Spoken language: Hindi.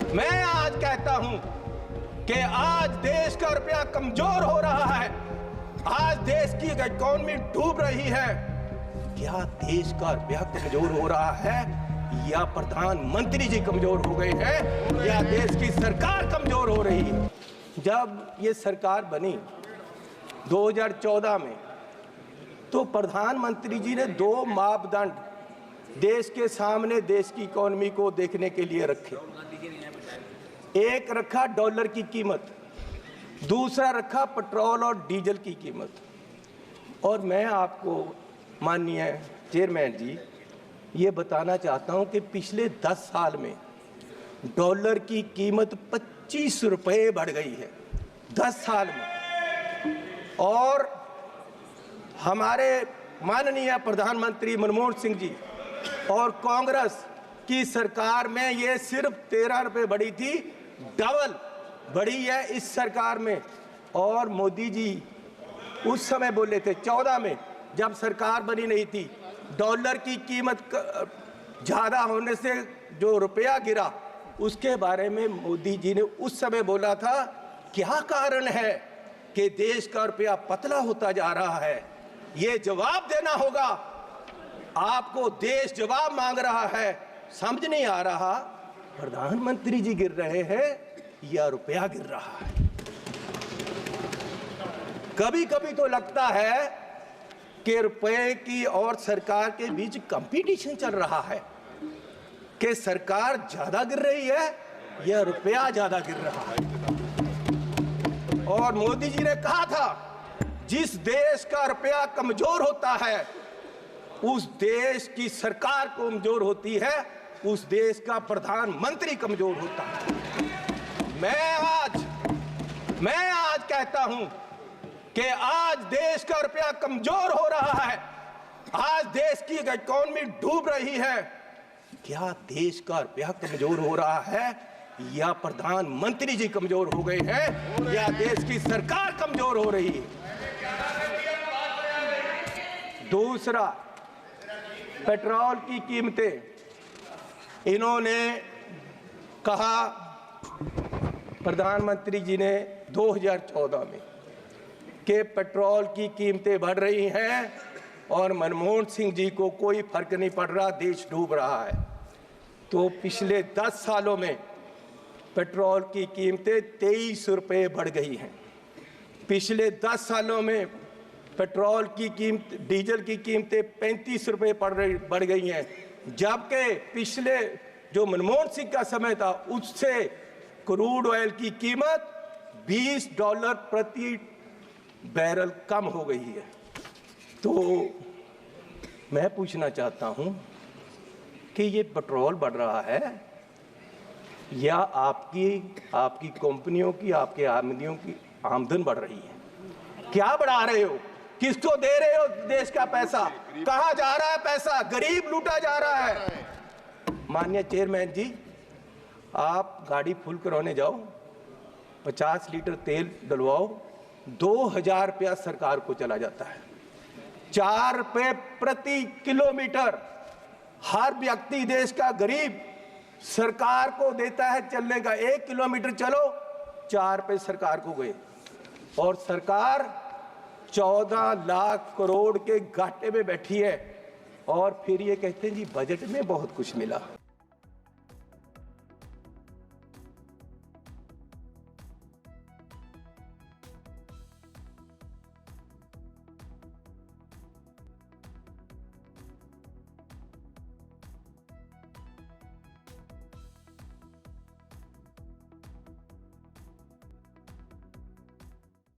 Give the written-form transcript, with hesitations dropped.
मैं आज कहता हूं कि आज देश का रुपया कमजोर हो रहा है, आज देश की इकोनॉमी डूब रही है। क्या देश का रुपया कमजोर हो रहा है या प्रधानमंत्री जी कमजोर हो गए हैं या देश की सरकार कमजोर हो रही है? जब ये सरकार बनी 2014 में तो प्रधानमंत्री जी ने दो मापदंड देश के सामने देश की इकोनॉमी को देखने के लिए रखे। एक रखा डॉलर की कीमत, दूसरा रखा पेट्रोल और डीजल की कीमत। और मैं आपको माननीय चेयरमैन जी ये बताना चाहता हूं कि पिछले 10 साल में डॉलर की कीमत 25 रुपये बढ़ गई है 10 साल में। और हमारे माननीय प्रधानमंत्री मनमोहन सिंह जी और कांग्रेस की सरकार में ये सिर्फ 13 रुपये बढ़ी थी, डबल बढ़ी है इस सरकार में। और मोदी जी उस समय बोले थे 14 में जब सरकार बनी नहीं थी, डॉलर की कीमत ज़्यादा होने से जो रुपया गिरा उसके बारे में मोदी जी ने उस समय बोला था क्या कारण है कि देश का रुपया पतला होता जा रहा है, ये जवाब देना होगा आपको। देश जवाब मांग रहा है, समझ नहीं आ रहा प्रधानमंत्री जी गिर रहे हैं या रुपया गिर रहा है। कभी कभी तो लगता है कि रुपए की और सरकार के बीच कंपटीशन चल रहा है कि सरकार ज्यादा गिर रही है या रुपया ज्यादा गिर रहा है। और मोदी जी ने कहा था जिस देश का रुपया कमजोर होता है उस देश की सरकार कमजोर होती है, उस देश का प्रधानमंत्री कमजोर होता है। मैं आज कहता हूं कि आज देश का रुपया कमजोर हो रहा है, आज देश की इकोनॉमी डूब रही है। क्या देश का रुपया कमजोर हो रहा है या प्रधानमंत्री जी कमजोर हो गए हैं या देश की सरकार कमजोर हो रही है? दूसरा, पेट्रोल की कीमतें। इन्होंने कहा प्रधानमंत्री जी ने 2014 में कि पेट्रोल की कीमतें बढ़ रही हैं और मनमोहन सिंह जी को कोई फर्क नहीं पड़ रहा, देश डूब रहा है। तो पिछले 10 सालों में पेट्रोल की कीमतें 23 रुपये बढ़ गई हैं। पिछले 10 सालों में पेट्रोल की कीमत, डीजल की कीमतें 35 रुपये बढ़ गई हैं, जबकि पिछले जो मनमोहन सिंह का समय था उससे क्रूड ऑयल की कीमत $20 प्रति बैरल कम हो गई है। तो मैं पूछना चाहता हूं कि ये पेट्रोल बढ़ रहा है या आपकी कंपनियों की, आपके आमदनियों की आमदन बढ़ रही है? क्या बढ़ा रहे हो? किसको दे रहे हो देश का पैसा? कहां जा रहा है पैसा? गरीब लूटा जा रहा है। माननीय चेयरमैन जी, आप गाड़ी फुल कराने जाओ, 50 लीटर तेल डलवाओ, 2000 रुपया सरकार को चला जाता है। 4 रुपये प्रति किलोमीटर हर व्यक्ति देश का गरीब सरकार को देता है चलने का। 1 किलोमीटर चलो 4 रुपये सरकार को गए। और सरकार 14 लाख करोड़ के घाटे में बैठी है और फिर ये कहते हैं जी बजट में बहुत कुछ मिला।